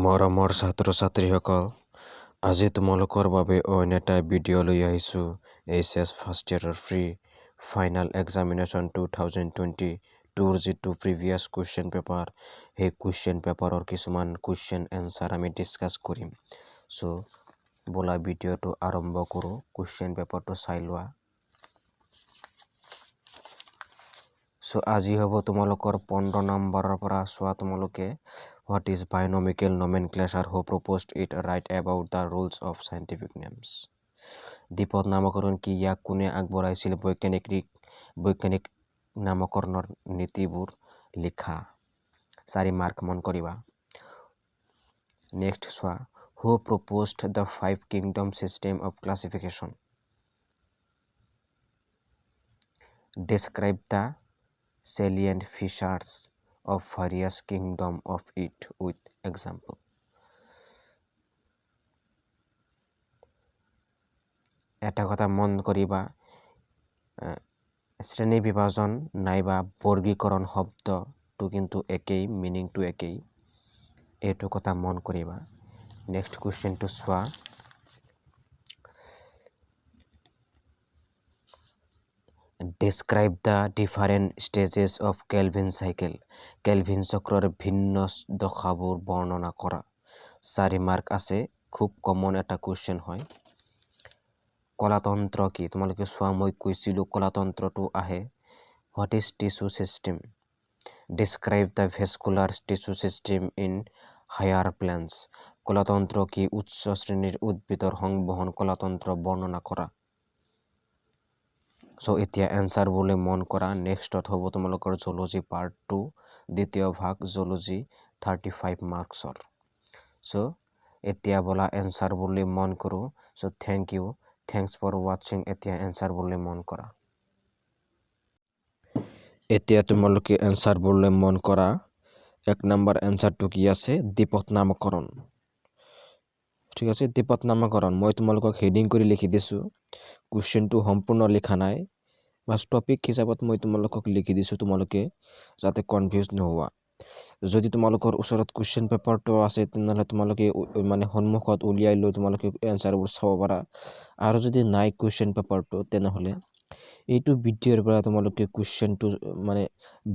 মৰমৰ ছাত্ৰ ছাত্ৰীসকল, আজি তোমালোকৰ বাবে অইন এটা ভিডিঅ' লৈ আহিছোঁ। HS first ইয়াৰৰ free final examination 2022 যিটো প্ৰিভিয়াছ কুৱেশ্যন পেপাৰ, সেই কুৱেশ্যন পেপাৰৰ কিছুমান কুৱেশ্যন এনচাৰ আমি ডিছকাছ কৰিম। চ' ব'লা ভিডিঅ'টো আৰম্ভ কৰোঁ। কুৱেশ্যন পেপাৰটো চাই লোৱা। চ' আজি হ'ব তোমালোকৰ 15 নম্বৰৰ পৰা চোৱা তোমালোকে What is binomial nomenclature? Who proposed it? Write about the rules of scientific names. দ্বিপদ নামকৰণ কি? ইয়াক কোনে আগবঢ়াইছিল? বৈজ্ঞানিক নামকৰণৰ নীতিবোৰ লিখা। 4 মাৰ্ক মন কৰিবা। নেক্সট চোৱা Who proposed the 5 kingdom system of classification? Describe the salient features of various kingdom of it with example. এটা কথা মন কৰিবা, শ্ৰেণী বিভাজন নাইবা বৰ্গীকৰণ শব্দটো কিন্তু একেই, মিনিংটো একেই, এইটো কথা মন কৰিবা। নেক্সট কুৱেশ্যনটো চোৱা Describe the different stages of Kelvin cycle. Kelvin চক্ৰৰ ভিন্ন দশাবোৰ বৰ্ণনা কৰা। 4 মাৰ্ক আছে, খুব কমন এটা কুৱেশ্যন হয়। কলাতন্ত্ৰ কি? তোমালোকে চোৱা, মই কৈছিলোঁ কলাতন্ত্ৰটো আহে What is tissue system? Describe the vascular tissue system in higher plants. কলাতন্ত্ৰ কি? উচ্চ শ্ৰেণীৰ উদ্ভিদৰ সংবহন কলাতন্ত্ৰ বৰ্ণনা কৰা। চ' এতিয়া এনচাৰবোৰলৈ মন কৰা। নেক্সটত হ'ব তোমালোকৰ জুলজি পাৰ্ট 2 দ্বিতীয় ভাগ জুলজি 35 মাৰ্কছৰ। চ' এতিয়া বলা এনচাৰবোৰলৈ মন কৰোঁ। চ' থেংকছ ফৰ ৱাচিং। এতিয়া এনচাৰবোৰলৈ মন কৰা। এতিয়া তোমালোকে এনচাৰবোৰলৈ মন কৰা। 1 নম্বৰ এনচাৰটো কি আছে? দ্বিপদ নামকৰণ। ঠিক আছে, দ্বিপদ নামকৰণ মই তোমালোকক হেডিং কৰি লিখি দিছোঁ। কুৱেশ্যনটো সম্পূৰ্ণ লিখা নাই, বাছ টপিক হিচাপত মই তোমালোকক লিখি দিছোঁ, তোমালোকে যাতে কনফিউজ নোহোৱা। যদি তোমালোকৰ ওচৰত কুৱেশ্যন পেপাৰটো আছে তেনেহ'লে তোমালোকে মানে সন্মুখত উলিয়াই লৈ তোমালোকে এনচাৰবোৰ চাব পাৰা। আৰু যদি নাই কুৱেশ্যন পেপাৰটো তেনেহ'লে এইটো ভিডিঅ'ৰ পৰা তোমালোকে কুৱেশ্যনটো মানে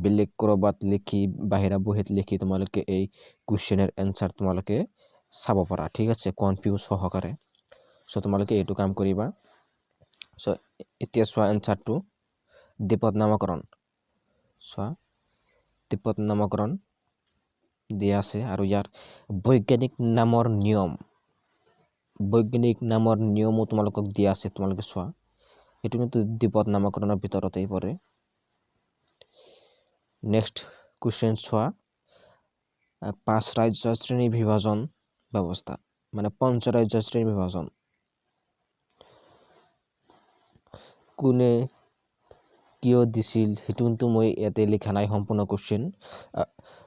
বেলেগ ক'ৰবাত লিখি বাহিৰা বহীত লিখি তোমালোকে এই কুৱেশ্যনৰ এনচাৰ তোমালোকে চাব পাৰা। ঠিক আছে, কনফিউজ সহকাৰে। চ' তোমালোকে এইটো কাম কৰিবা। চ' এতিয়া চোৱা এনচাৰটো দ্বিপদ নামকৰণ। চোৱা দ্বিপদ নামকৰণ দিয়া আছে আৰু ইয়াৰ বৈজ্ঞানিক নামৰ নিয়মো তোমালোকক দিয়া আছে। তোমালোকে চোৱা এইটো কিন্তু দ্বিপদ নামকৰণৰ ভিতৰতেই পৰে। নেক্সট কুৱেশ্যন চোৱা 5 ৰাজ্য শ্ৰেণী বিভাজন ব্যৱস্থা, মানে পঞ্চৰাজ্য শ্ৰেণী বিভাজন কোনে কিয় দিছিল সেইটো কিন্তু মই ইয়াতে লিখা নাই। সম্পূৰ্ণ কুৱেশ্যন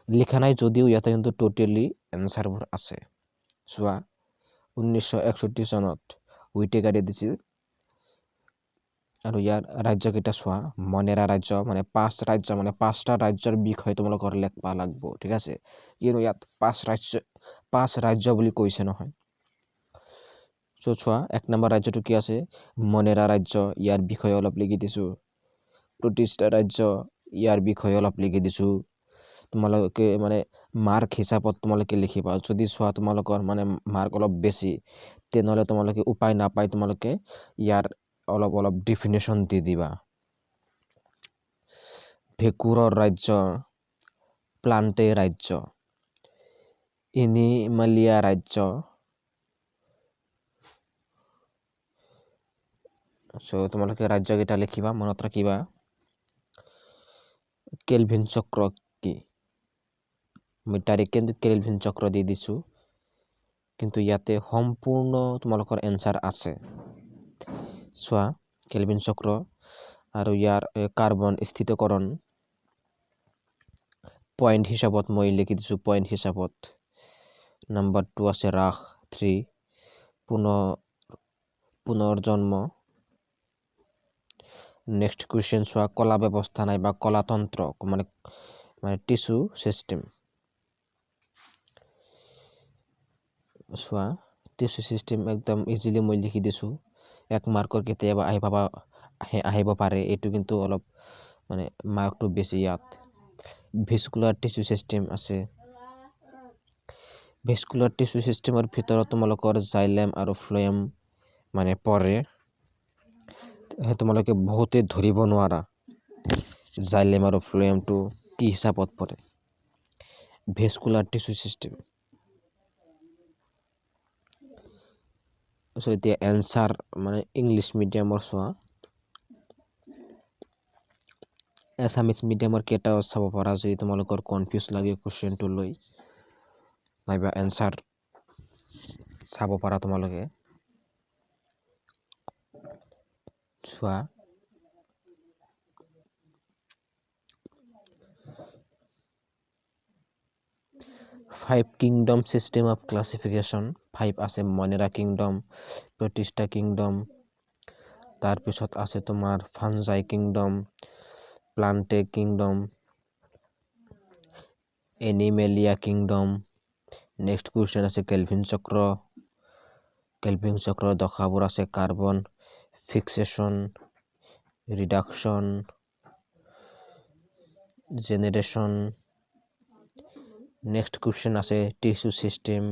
লিখা নাই যদিও ইয়াতে কিন্তু টোটেলি এনচাৰবোৰ আছে। চোৱা 1961 চনত হুইটেকাৰে দিছিল আৰু ইয়াৰ ৰাজ্যকেইটা চোৱা মনেৰা ৰাজ্য, মানে 5 ৰাজ্য, মানে 5টা ৰাজ্যৰ বিষয়ে তোমালোকৰ লিখবা লাগিব। ঠিক আছে, কিয়নো ইয়াত 5 ৰাজ্য বুলি কৈছে নহয়। চ' চোৱা 1 নম্বৰ ৰাজ্যটো কি আছে? মনেৰা ৰাজ্য, ইয়াৰ বিষয়ে অলপ লিখি দিছোঁ। প্ৰতিষ্ঠা ৰাজ্য, ইয়াৰ বিষয়ে অলপ লিখি দিছোঁ। তোমালোকে মানে মাৰ্ক হিচাপত তোমালোকে লিখিবা। যদি চোৱা তোমালোকৰ মানে মাৰ্ক অলপ বেছি তেনেহ'লে তোমালোকে উপায় নাপায় তোমালোকে ইয়াৰ অলপ ডিফিনেশ্যন দি দিবা। ভেঁকুৰৰ ৰাজ্য, প্লাণ্টে ৰাজ্য, এনিমালিয়া ৰাজ্য। চ' তোমালোকে ৰাজ্যকেইটা লিখিবা, মনত ৰাখিবা। কেলভিন চক্ৰ কি? মই ডাইৰেক্ট কিন্তু কেলভিন চক্ৰ দি দিছোঁ, কিন্তু ইয়াতে সম্পূৰ্ণ তোমালোকৰ এনচাৰ আছে। চোৱা কেলভিন চক্ৰ আৰু ইয়াৰ কাৰ্বন স্থিতিকৰণ পইণ্ট হিচাপত মই লিখি দিছোঁ। পইণ্ট হিচাপত নম্বৰ 2 আছে ৰাস 3 পুনৰ্জন্ম। নেক্সট কুৱেশ্যন চোৱা কলা ব্যৱস্থা নাইবা কলাতন্ত্ৰ, মানে টিচু চিষ্টেম। চোৱা টিচু চিষ্টেম একদম ইজিলি মই লিখি দিছোঁ 1 মাৰ্কৰ কেতিয়াবা আহিব পাৰে এইটো কিন্তু অলপ মানে মাৰ্কটো বেছি ইয়াত ভেস্কুলাৰ টিচু চিষ্টেম আছে ভেস্কুলাৰ টিচু চিষ্টেমৰ ভিতৰত তোমালোকৰ জাইলেম আৰু ফ্লোয়েম মানে পৰে তোমালোকে বহুতে ধৰিব নোৱাৰা জাইলেম আৰু ফ্লোয়েমটো কি হিচাপত পৰে ভেস্কুলাৰ টিচু চিষ্টেম সো এতিয়া এনসাৰ মানে ইংলিছ মিডিয়ামৰ চোৱা এছামিছ মিডিয়ামৰ কেইটাও চাব পাৰা যদি তোমালোকৰ কনফিউজ লাগে কুৱেশ্যনটো লৈ নাইবা এনসাৰ চাব পাৰা তোমালোকে চোৱা five kingdom system of classification 5 আছে মনেৰা কিংডম প্ৰতিষ্ঠা কিংডম তাৰপিছত আছে তোমাৰ fungi kingdom plantae kingdom animalia kingdom next question আছে কেলভিন চক্ৰ দশাবোৰ আছে carbon fixation reduction generation next question আছে টিচু সিস্টেম